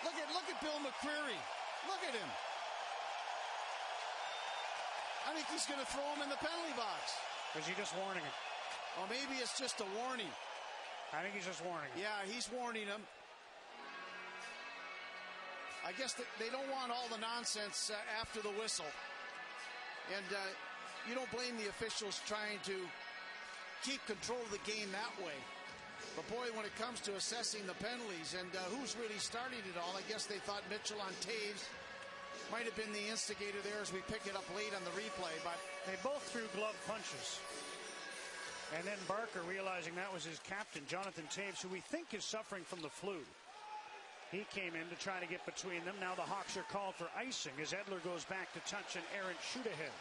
Look at Bill McCreary. Look at him. I think he's going to throw him in the penalty box. Is he just warning him? Or maybe it's just a warning. I think he's just warning him. Yeah, he's warning him. I guess they don't want all the nonsense after the whistle. And you don't blame the officials trying to keep control of the game that way. But boy, when it comes to assessing the penalties and who's really starting it all, I guess they thought Mitchell on Taves might have been the instigator there as we pick it up late on the replay. But they both threw glove punches. And then Barker, realizing that was his captain, Jonathan Taves, who we think is suffering from the flu. He came in to try to get between them. Now the Hawks are called for icing as Edler goes back to touch an errant shoot ahead.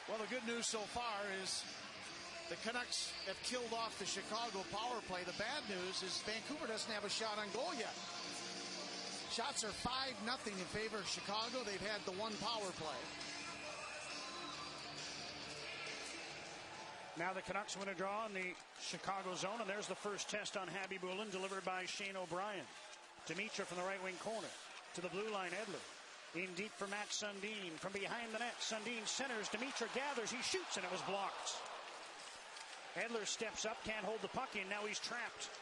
Well, the good news so far is the Canucks have killed off the Chicago power play. The bad news is Vancouver doesn't have a shot on goal yet. Shots are 5-0 in favor of Chicago. They've had the one power play. Now the Canucks win a draw in the Chicago zone, and there's the first test on Khabibulin delivered by Shane O'Brien. Dimitra from the right wing corner to the blue line. Edler in deep for Matt Sundin. From behind the net, Sundin centers. Dimitra gathers. He shoots, and it was blocked. Edler steps up, can't hold the puck in. Now he's trapped.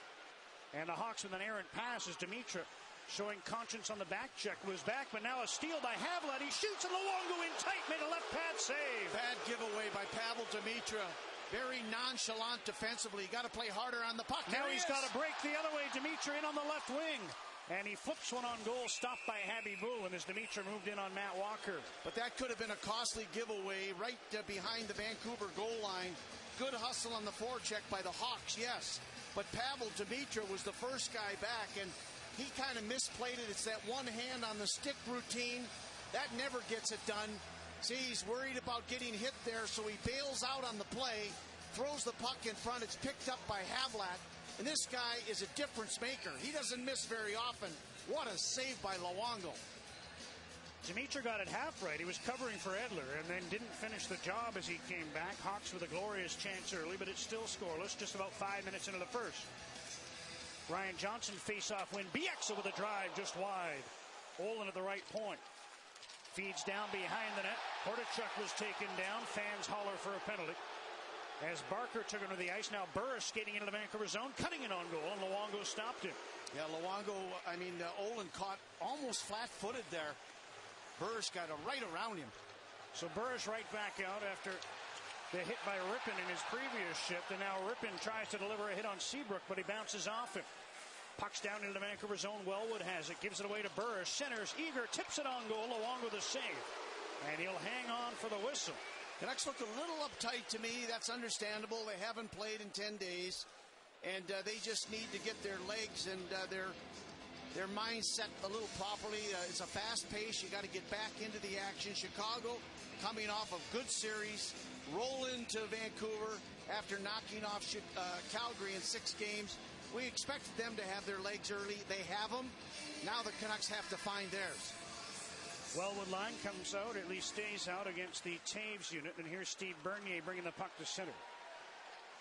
And the Hawks with an errant pass as Dimitra showing conscience on the back check was back, but now a steal by Havlat. He shoots, and Luongo in tight, made a left pad save. Bad giveaway by Pavel Dimitra. Very nonchalant defensively. You got to play harder on the puck. Now he's got to break the other way. Dimitra in on the left wing. And he flips one on goal, stopped by Khabibulin as Dimitra moved in on Matt Walker. But that could have been a costly giveaway right behind the Vancouver goal line. Good hustle on the forecheck by the Hawks, yes. But Pavel Dimitra was the first guy back, and he kind of misplayed it. It's that one hand on the stick routine. That never gets it done. See, he's worried about getting hit there, so he bails out on the play, throws the puck in front. It's picked up by Havlat. And this guy is a difference maker. He doesn't miss very often. What a save by Luongo. Dimitra got it half right. He was covering for Edler and then didn't finish the job as he came back. Hawks with a glorious chance early, but it's still scoreless just about 5 minutes into the first. Ryan Johnson face-off win. Bieksa with a drive just wide. Olin at the right point. Feeds down behind the net. Hordichuk was taken down. Fans holler for a penalty. As Barker took him to the ice, now Burris skating into the Vancouver zone, cutting it on goal, and Luongo stopped him. Yeah, Luongo, Olin caught almost flat-footed there. Burris got right around him. So Burris right back out after the hit by Rippon in his previous shift, and now Rippon tries to deliver a hit on Seabrook, but he bounces off him. Pucks down into the Vancouver zone. Wellwood has it, gives it away to Burris. Centers, eager, tips it on goal. Luongo the save, and he'll hang on for the whistle. Canucks look a little uptight to me. That's understandable. They haven't played in 10 days, and they just need to get their legs and their mind set a little properly. It's a fast pace. You got to get back into the action. Chicago coming off a good series, roll into Vancouver after knocking off Calgary in 6 games. We expected them to have their legs early. They have them. Now the Canucks have to find theirs. Wellwood line comes out, at least stays out against the Taves unit. And here's Steve Bernier bringing the puck to center.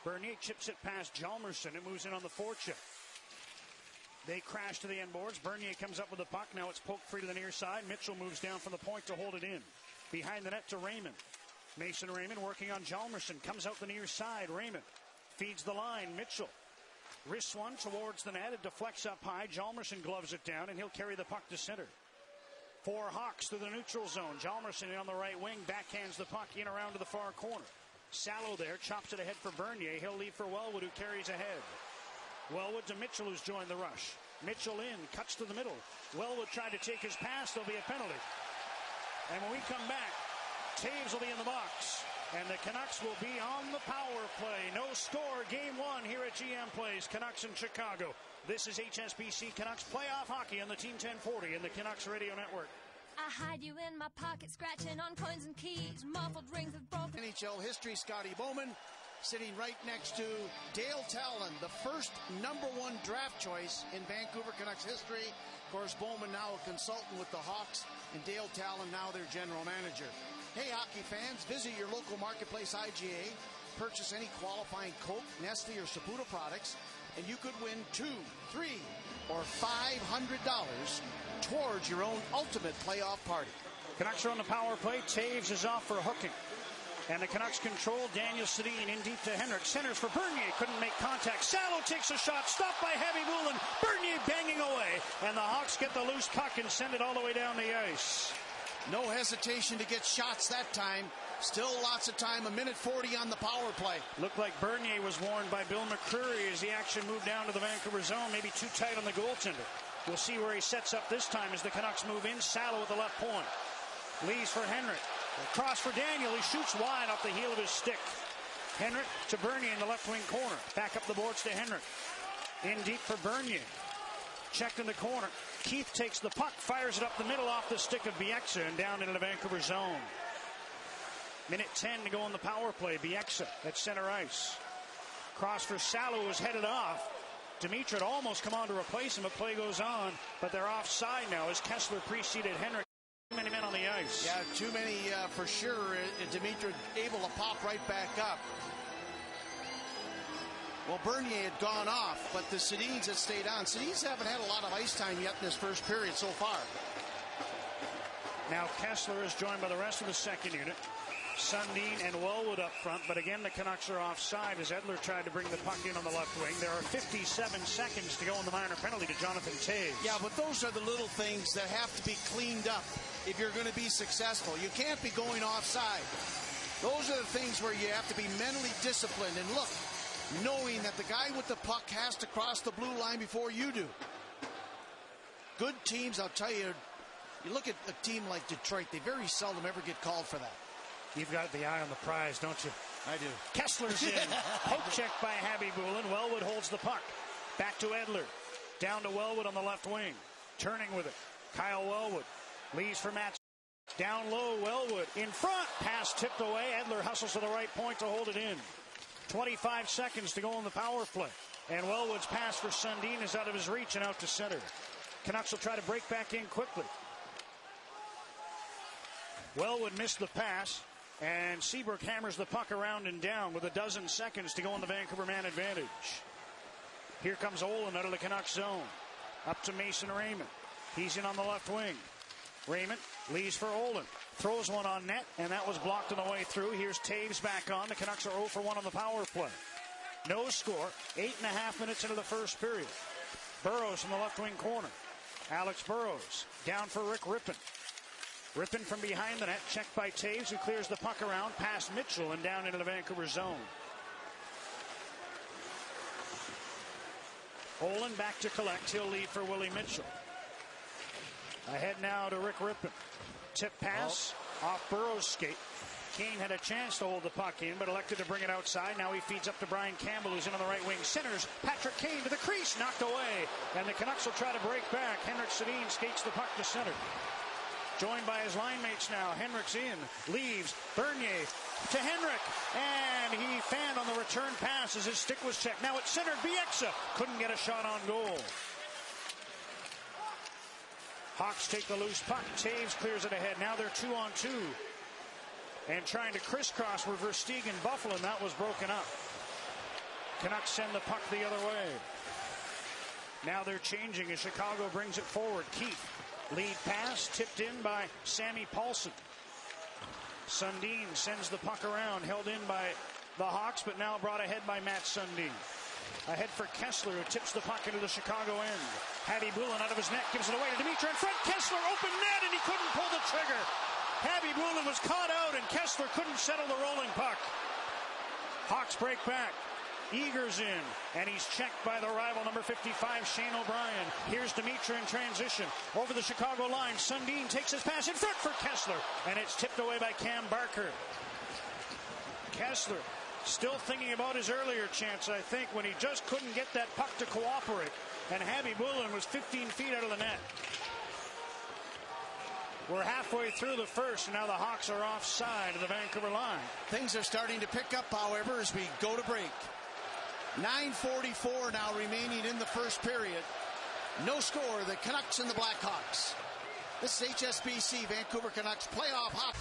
Bernier chips it past Hjalmarsson and moves in on the forecheck. They crash to the end boards. Bernier comes up with the puck. Now it's poked free to the near side. Mitchell moves down from the point to hold it in. Behind the net to Raymond. Mason Raymond working on Hjalmarsson. Comes out the near side. Raymond feeds the line. Mitchell wrists one towards the net. It deflects up high. Hjalmarsson gloves it down, and he'll carry the puck to center. 4 Hawks through the neutral zone. Hjalmarsson on the right wing backhands the puck in around to the far corner. Sallow there, chops it ahead for Bernier. He'll leave for Wellwood, who carries ahead. Wellwood to Mitchell, who's joined the rush. Mitchell in, cuts to the middle. Wellwood tried to take his pass. There'll be a penalty. And when we come back, Taves will be in the box. And the Canucks will be on the power play. No score, game 1 here at GM Place. Canucks in Chicago. This is HSBC Canucks playoff hockey on the Team 1040 and the Canucks Radio Network. I hide you in my pocket, scratching on coins and keys, muffled rings with broken. NHL history, Scotty Bowman sitting right next to Dale Talon, the first #1 draft choice in Vancouver Canucks history. Of course, Bowman now a consultant with the Hawks, and Dale Talon now their general manager. Hey, hockey fans, visit your local marketplace IGA. Purchase any qualifying Coke, Nestle, or Saputo products. and you could win $200, $300, or $500 towards your own ultimate playoff party. Canucks are on the power play. Taves is off for hooking. And the Canucks control. Daniel Sedin in deep to Henrik. Centers for Bernier. Couldn't make contact. Salo takes a shot. Stopped by Khabibulin. Bernier banging away. And the Hawks get the loose puck and send it all the way down the ice. No hesitation to get shots that time. Still lots of time. 1:40 on the power play. Looked like Bernier was warned by Bill McCreary as the action moved down to the Vancouver zone. Maybe too tight on the goaltender. We'll see where he sets up this time as the Canucks move in. Salo at the left point. Leaves for Henrik. Cross for Daniel. He shoots wide off the heel of his stick. Henrik to Bernier in the left wing corner. Back up the boards to Henrik. In deep for Bernier. Checked in the corner. Keith takes the puck, fires it up the middle off the stick of Bieksa and down into the Vancouver zone. 1:10 to go on the power play. Bieksa at center ice. Cross for Salo is headed off. Dimitrov almost come on to replace him, but play goes on. But they're offside now as Kessler preceded Henrik. Too many men on the ice. Yeah, too many for sure. Dimitrov able to pop right back up. Well, Bernier had gone off, but the Sedins had stayed on. Sedins haven't had a lot of ice time yet in this first period so far. Now Kessler is joined by the rest of the second unit. Sundin and Wellwood up front, but again the Canucks are offside as Edler tried to bring the puck in on the left wing. There are 57 seconds to go on the minor penalty to Jonathan Toews. Yeah, but those are the little things that have to be cleaned up if you're going to be successful. You can't be going offside. Those are the things where you have to be mentally disciplined and look, knowing that the guy with the puck has to cross the blue line before you do. Good teams, I'll tell you, you look at a team like Detroit, they very seldom ever get called for that. You've got the eye on the prize, don't you? I do. Kessler's in. Poke check by Khabibulin. Wellwood holds the puck. Back to Edler. Down to Wellwood on the left wing. Turning with it. Kyle Wellwood. Leaves for Matt. Down low, Wellwood. In front. Pass tipped away. Edler hustles to the right point to hold it in. 25 seconds to go on the power play. And Wellwood's pass for Sundin is out of his reach and out to center. Canucks will try to break back in quickly. Wellwood missed the pass. And Seabrook hammers the puck around and down with 12 seconds to go on the Vancouver man advantage. Here comes Olin out of the Canucks zone. Up to Mason Raymond. He's in on the left wing. Raymond leaves for Olin. Throws one on net, and that was blocked on the way through. Here's Taves back on. The Canucks are 0 for 1 on the power play. No score. 8.5 minutes into the first period. Burrows from the left wing corner. Alex Burrows down for Rick Rippon. Rippon from behind the net, checked by Taves, who clears the puck around past Mitchell and down into the Vancouver zone. Olin back to collect. He'll lead for Willie Mitchell. Ahead now to Rick Rippon. Tip pass off Burrow's skate. Kane had a chance to hold the puck in, but elected to bring it outside. Now he feeds up to Brian Campbell, who's in on the right wing. Centers, Patrick Kane to the crease, knocked away. And the Canucks will try to break back. Henrik Sedin skates the puck to center. Joined by his line mates now. Henrik's in. Leaves. Bernier to Henrik. And he fanned on the return pass as his stick was checked. Now it's centered. Bieksa couldn't get a shot on goal. Hawks take the loose puck. Taves clears it ahead. Now they're 2-on-2. And trying to crisscross were Versteeg and Buffalo, and that was broken up. Canucks send the puck the other way. Now they're changing as Chicago brings it forward. Keith. Lead pass tipped in by Sammy Paulson. Sundin sends the puck around, held in by the Hawks, but now brought ahead by Matt Sundin. Ahead for Kessler, who tips the puck into the Chicago end. Khabibulin out of his net, gives it away to Dimitrov in front. Kessler open net, and he couldn't pull the trigger. Khabibulin was caught out, and Kessler couldn't settle the rolling puck. Hawks break back. Eager's in, and he's checked by the rival number 55, Shane O'Brien. Here's Dimitrov in transition. Over the Chicago line, Sundin takes his pass in front for Kessler, and it's tipped away by Cam Barker. Kessler still thinking about his earlier chance, I think, when he just couldn't get that puck to cooperate, and Khabibulin was 15 feet out of the net. We're halfway through the first, and now the Hawks are offside of the Vancouver line. Things are starting to pick up, however, as we go to break. 9:44 now remaining in the first period. No score, the Canucks and the Blackhawks. This is HSBC Vancouver Canucks playoff hockey.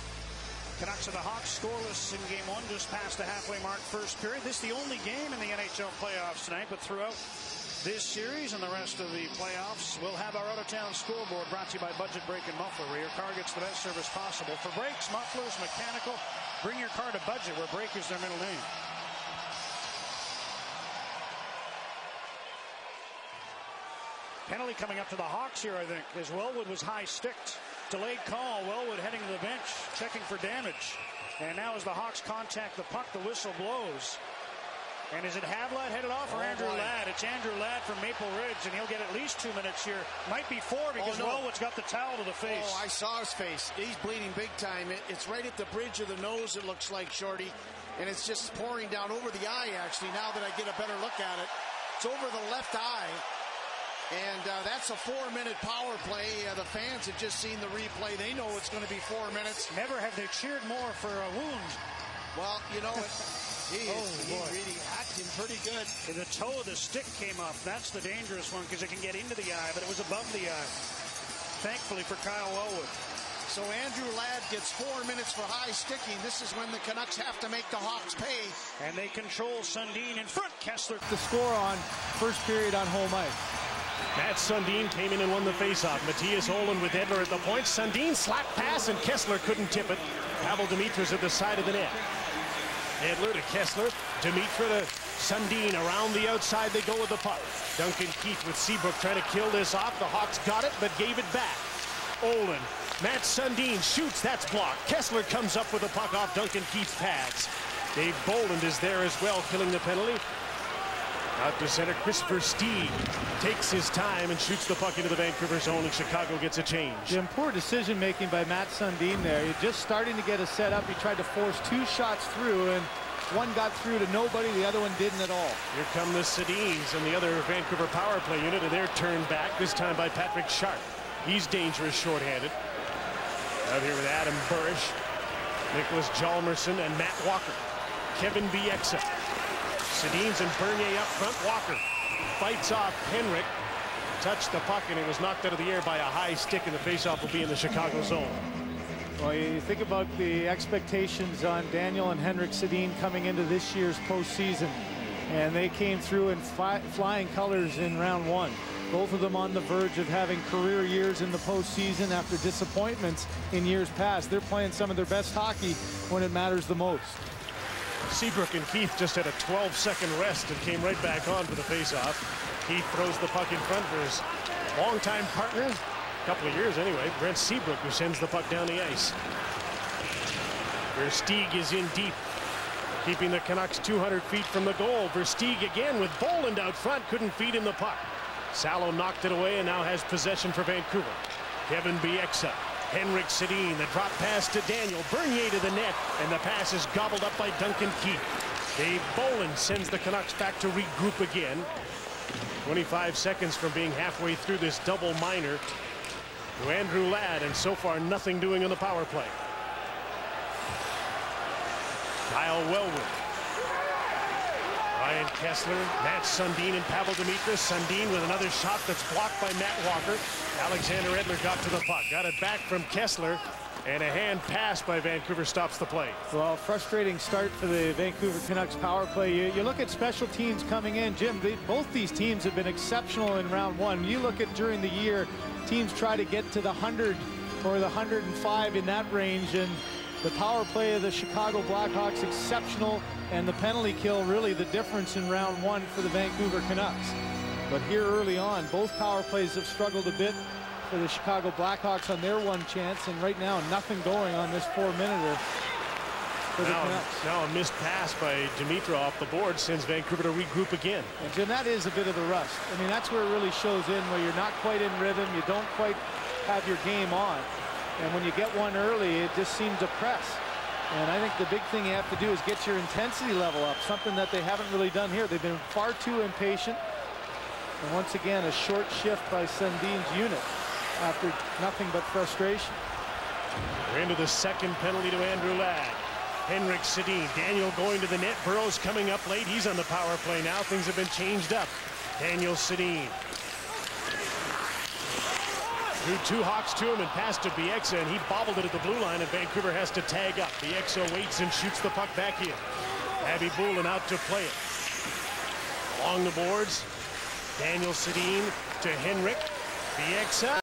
Canucks and the Hawks scoreless in game one, just past the halfway mark first period. This is the only game in the NHL playoffs tonight, but throughout this series and the rest of the playoffs, we'll have our out-of-town scoreboard brought to you by Budget Brake and Muffler, where your car gets the best service possible. For brakes, mufflers, mechanical, bring your car to Budget, where Brake is their middle name. Penalty coming up to the Hawks here, I think, as Wellwood was high-sticked. Delayed call. Wellwood heading to the bench, checking for damage. And now as the Hawks contact the puck, the whistle blows. And is it Havlat headed off or Andrew Ladd? It's Andrew Ladd from Maple Ridge, and he'll get at least 2 minutes here. Might be 4 because Wellwood's got the towel to the face. Oh, I saw his face. He's bleeding big time. It's right at the bridge of the nose, it looks like, Shorty. And it's just pouring down over the eye, actually, now that I get a better look at it. It's over the left eye. And that's a 4-minute power play. The fans have just seen the replay. They know it's going to be 4 minutes. Never have they cheered more for a wound. Well, you know, he really hacked him pretty good. And the toe of the stick came off. That's the dangerous one because it can get into the eye, but it was above the eye. Thankfully for Kyle Wellwood. So Andrew Ladd gets 4 minutes for high sticking. This is when the Canucks have to make the Hawks pay. And they control Sundin in front. Kessler. The score on first period on home ice. Mats Sundin came in and won the faceoff. Matthias Ohlund with Edler at the point. Sundin slap pass, and Kessler couldn't tip it. Pavel Demitra at the side of the net. Edler to Kessler. Demitra to Sundin. Around the outside they go with the puck. Duncan Keith with Seabrook trying to kill this off. The Hawks got it, but gave it back. Ohlund. Mats Sundin shoots. That's blocked. Kessler comes up with the puck off Duncan Keith's pads. Dave Bolland is there as well, killing the penalty. Out to center, Christopher Stieg takes his time and shoots the puck into the Vancouver zone, and Chicago gets a change. Jim, poor decision making by Mats Sundin there. He's just starting to get a set up. He tried to force 2 shots through, and one got through to nobody. The other one didn't at all. Here come the Sedins and the other Vancouver power play unit, and they're turned back, this time by Patrick Sharp. He's dangerous shorthanded. Out here with Adam Burish, Nicholas Hjalmarsson, and Matt Walker. Kevin Bieksa. Sedins and Bernier up front. Walker fights off Henrik. Touched the puck, and it was knocked out of the air by a high stick, and the faceoff will be in the Chicago zone. Well, you think about the expectations on Daniel and Henrik Sedin coming into this year's postseason, and they came through in flying colors in round 1. Both of them on the verge of having career years in the postseason after disappointments in years past. They're playing some of their best hockey when it matters the most. Seabrook and Keith just had a 12-second rest and came right back on for the faceoff. Keith throws the puck in front for his longtime partner, a couple of years anyway, Brent Seabrook, who sends the puck down the ice. Versteeg is in deep, keeping the Canucks 200 feet from the goal. Versteeg again with Bolland out front, couldn't feed him the puck. Salo knocked it away and now has possession for Vancouver. Kevin Bieksa. Henrik Sedin, the drop pass to Daniel. Bernier to the net, and the pass is gobbled up by Duncan Keith. Dave Bolland sends the Canucks back to regroup again. 25 seconds from being halfway through this double minor to Andrew Ladd, and so far nothing doing on the power play. Kyle Wellwood. Ryan Kessler, Mats Sundin, and Pavel Demitra. Sundin with another shot that's blocked by Matt Walker. Alexander Edler got to the puck. Got it back from Kessler, and a hand pass by Vancouver stops the play. Well, frustrating start for the Vancouver Canucks power play. You look at special teams coming in. Jim, both these teams have been exceptional in round 1. You look at during the year, teams try to get to the 100 or the 105 in that range, and the power play of the Chicago Blackhawks exceptional, and the penalty kill really the difference in round 1 for the Vancouver Canucks. But here early on, both power plays have struggled a bit for the Chicago Blackhawks on their one chance, and right now nothing going on this 4-minute for the Canucks. Now a missed pass by Demitra off the board sends Vancouver to regroup again. And Jim, that is a bit of the rust. I mean, that's where it really shows in, where you're not quite in rhythm, you don't quite have your game on. And when you get one early, it just seems to press. And I think the big thing you have to do is get your intensity level up, something that they haven't really done here. They've been far too impatient. And once again, a short shift by Sundin's unit after nothing but frustration. We're into the second penalty to Andrew Ladd. Henrik Sedin, Daniel going to the net. Burroughs coming up late. He's on the power play now. Things have been changed up. Daniel Sedin. Drew two Hawks to him and passed to Bieksa, and he bobbled it at the blue line, and Vancouver has to tag up. Bieksa waits and shoots the puck back in. Khabibulin out to play it. Along the boards, Daniel Sedin to Henrik. Bieksa.